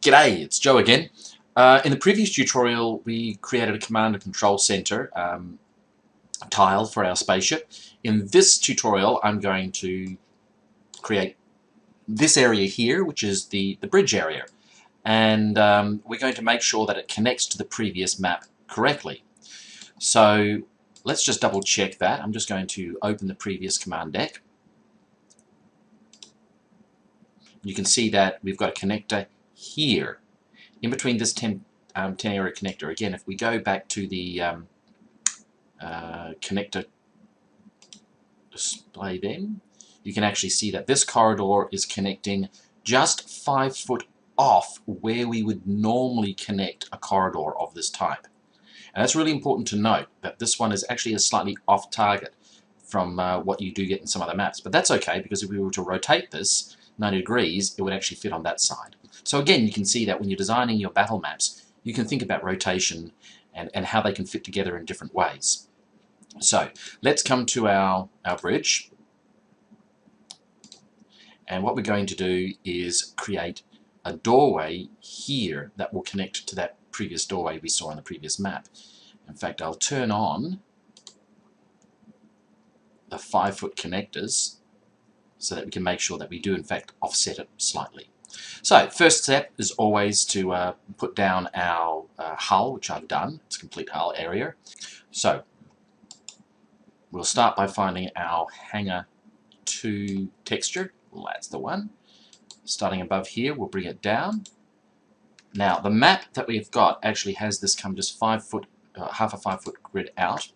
G'day, it's Joe again. In the previous tutorial we created a command and control center tile for our spaceship. In this tutorial I'm going to create this area here, which is the bridge area, and we're going to make sure that it connects to the previous map correctly. So let's just double check that. I'm just going to open the previous command deck. You can see that we've got a connector here in between this 10 area connector. Again, if we go back to the connector display, then you can actually see that this corridor is connecting just 5 foot off where we would normally connect a corridor of this type. And that's really important to note, that this one is actually a slightly off target from what you do get in some other maps. But that's okay, because if we were to rotate this 90 degrees, it would actually fit on that side. So again, you can see that when you're designing your battle maps, you can think about rotation and how they can fit together in different ways. So let's come to our bridge. And what we're going to do is create a doorway here that will connect to that previous doorway we saw on the previous map. In fact, I'll turn on the 5 foot connectors so that we can make sure that we do in fact offset it slightly. So first step is always to put down our hull, which I've done. It's a complete hull area. So we'll start by finding our Hangar 2 texture. Well, that's the one. Starting above here, we'll bring it down. Now the map that we've got actually has this come just 5 foot, half a 5 foot grid out,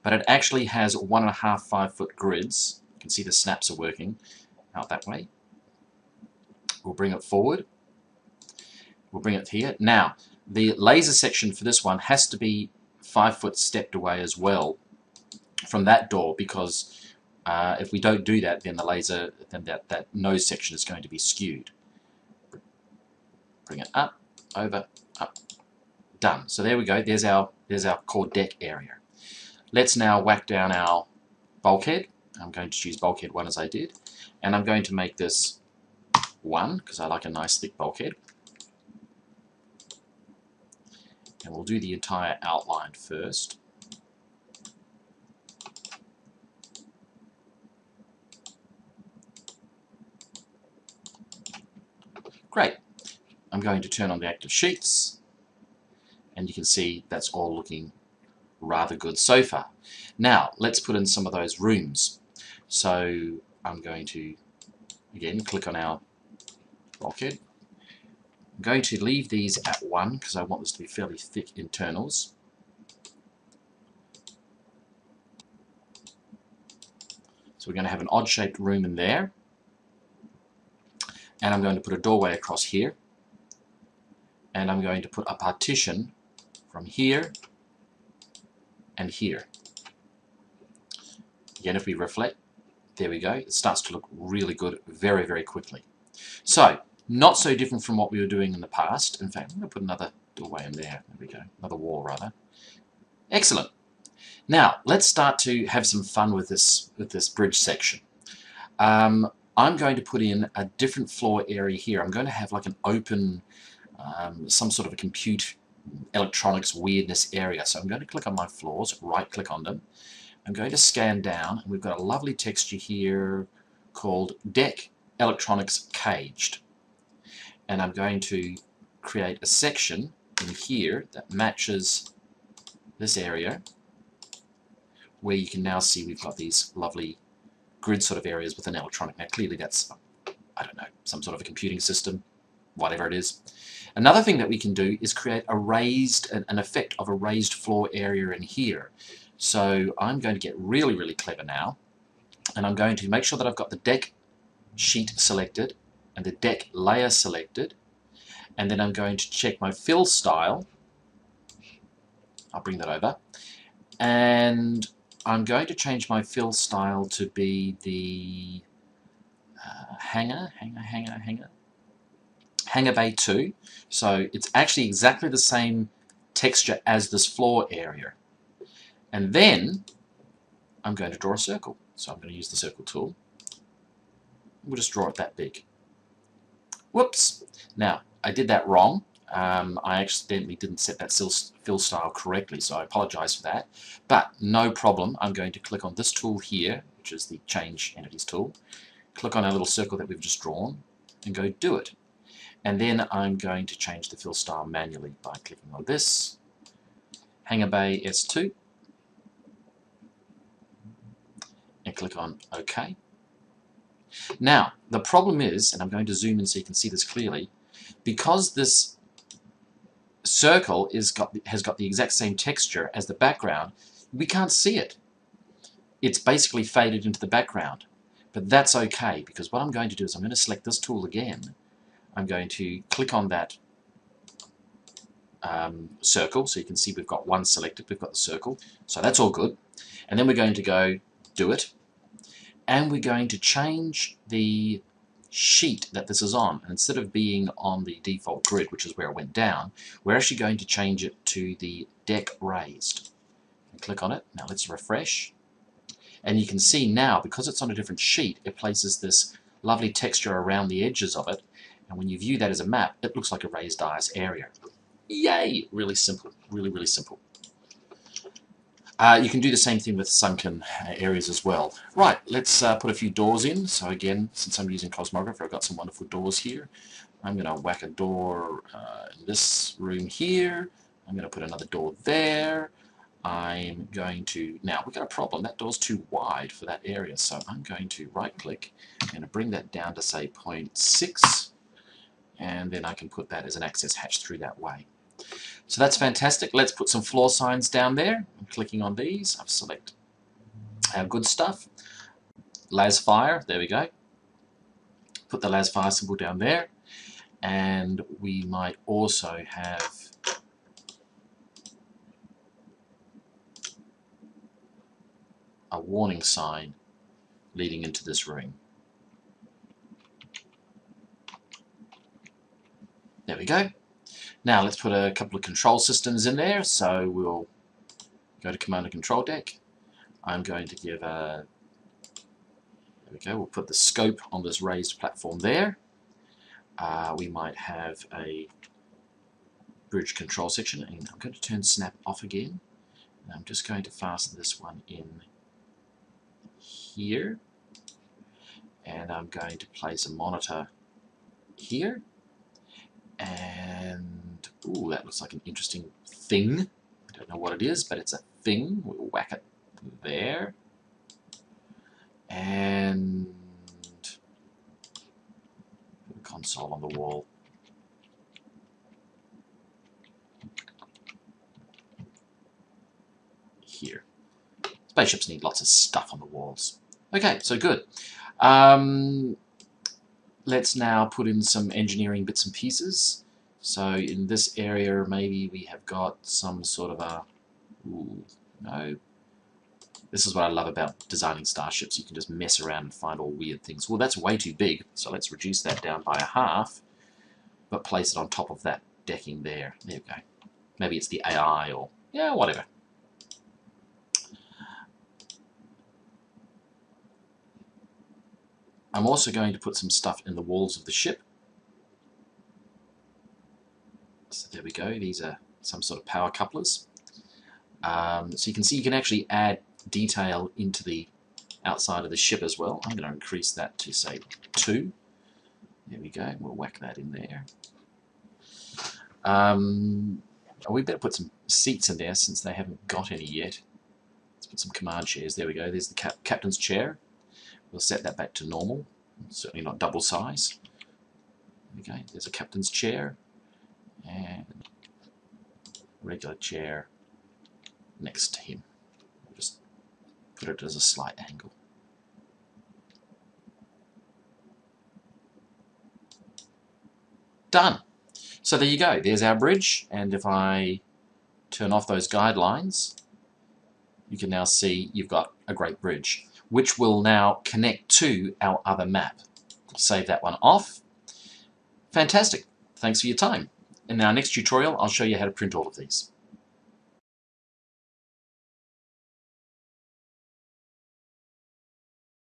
but it actually has 1.5 5 foot grids. You can see the snaps are working out that way. We'll bring it forward. We'll bring it here. Now, the laser section for this one has to be 5 foot stepped away as well from that door, because if we don't do that, then the laser, then that nose section is going to be skewed. Bring it up, over, up, done. So there we go. There's our core deck area. Let's now whack down our bulkhead. I'm going to choose bulkhead 1 as I did, and I'm going to make this 1 because I like a nice thick bulkhead. And we'll do the entire outline first. Great. I'm going to turn on the active sheets, and you can see that's all looking rather good so far. Now let's put in some of those rooms. So I'm going to again click on our bulkhead. I'm going to leave these at 1 because I want this to be fairly thick internals. So we're going to have an odd shaped room in there, and I'm going to put a doorway across here, and I'm going to put a partition from here and here. Again, if we reflect, there we go, it starts to look really good very, very quickly. So, not so different from what we were doing in the past. In fact, I'm going to put another doorway in there. There we go, another wall rather. Excellent. Now, let's start to have some fun with this bridge section. I'm going to put in a different floor area here. I'm going to have like an open, some sort of a compute electronics weirdness area. So I'm going to click on my floors, right click on them. I'm going to scan down, and we've got a lovely texture here called Deck Electronics Caged. And I'm going to create a section in here that matches this area, where you can now see we've got these lovely grid sort of areas with an electronic. Now clearly that's, I don't know, some sort of a computing system, whatever it is. Another thing that we can do is create a raised, an effect of a raised floor area in here. So I'm going to get really, really clever now, and I'm going to make sure that I've got the deck sheet selected and the deck layer selected, and then I'm going to check my fill style. I'll bring that over, and I'm going to change my fill style to be the Hangar Bay 2. So it's actually exactly the same texture as this floor area. And then I'm going to draw a circle. So I'm going to use the circle tool. We'll just draw it that big. Whoops. Now, I did that wrong. I accidentally didn't set that fill style correctly, so I apologize for that. But no problem. I'm going to click on this tool here, which is the Change Entities tool. Click on our little circle that we've just drawn and go do it. And then I'm going to change the fill style manually by clicking on this. Hangar Bay S2. And click on OK. Now, the problem is, and I'm going to zoom in so you can see this clearly, because this circle has got the exact same texture as the background, we can't see it. It's basically faded into the background. But that's okay, because what I'm going to do is I'm going to select this tool again. I'm going to click on that circle, so you can see we've got one selected, we've got the circle, so that's all good. And then we're going to go do it, and we're going to change the sheet that this is on. And instead of being on the default grid, which is where it went down, we're actually going to change it to the deck raised. Click on it. Now let's refresh. And you can see now, because it's on a different sheet, it places this lovely texture around the edges of it. And when you view that as a map, it looks like a raised ice area. Yay! Really simple. Really, really simple. You can do the same thing with sunken areas as well. Right, let's put a few doors in. So again, since I'm using Cosmographer, I've got some wonderful doors here. I'm going to whack a door in this room here. I'm going to put another door there. I'm going to... Now, we've got a problem. That door's too wide for that area, so I'm going to right-click. I'm going to bring that down to, say, 0.6, and then I can put that as an access hatch through that way. So that's fantastic. Let's put some floor signs down there. I'm clicking on these. I'll select our good stuff. Lasfire, there we go. Put the Lasfire symbol down there. And we might also have a warning sign leading into this room. There we go. Now let's put a couple of control systems in there. So we'll go to Command and Control Deck. I'm going to give a... There we go. We'll put the scope on this raised platform there. We might have a bridge control section. And I'm going to turn snap off again. And I'm just going to fasten this one in here. And I'm going to place a monitor here. And, ooh, that looks like an interesting thing. I don't know what it is, but it's a thing. We'll whack it there. And put a console on the wall. Here. Spaceships need lots of stuff on the walls. Okay, so good. Let's now put in some engineering bits and pieces. So in this area, maybe we have got some sort of a... Ooh, no. This is what I love about designing starships. You can just mess around and find all weird things. Well, that's way too big, so let's reduce that down by a half, but place it on top of that decking there. There we go. Maybe it's the AI or... yeah, whatever. I'm also going to put some stuff in the walls of the ship. So there we go. These are some sort of power couplers. So you can see you can actually add detail into the outside of the ship as well. I'm going to increase that to, say, 2. There we go. We'll whack that in there. We better put some seats in there since they haven't got any yet. Let's put some command chairs. There we go. There's the captain's chair. We'll set that back to normal, certainly not double size. Okay, there's a captain's chair and regular chair next to him. We'll just put it as a slight angle. Done. So there you go. There's our bridge, and if I turn off those guidelines, you can now see you've got a great bridge, which will now connect to our other map. We'll save that one off. Fantastic. Thanks for your time. In our next tutorial, I'll show you how to print all of these.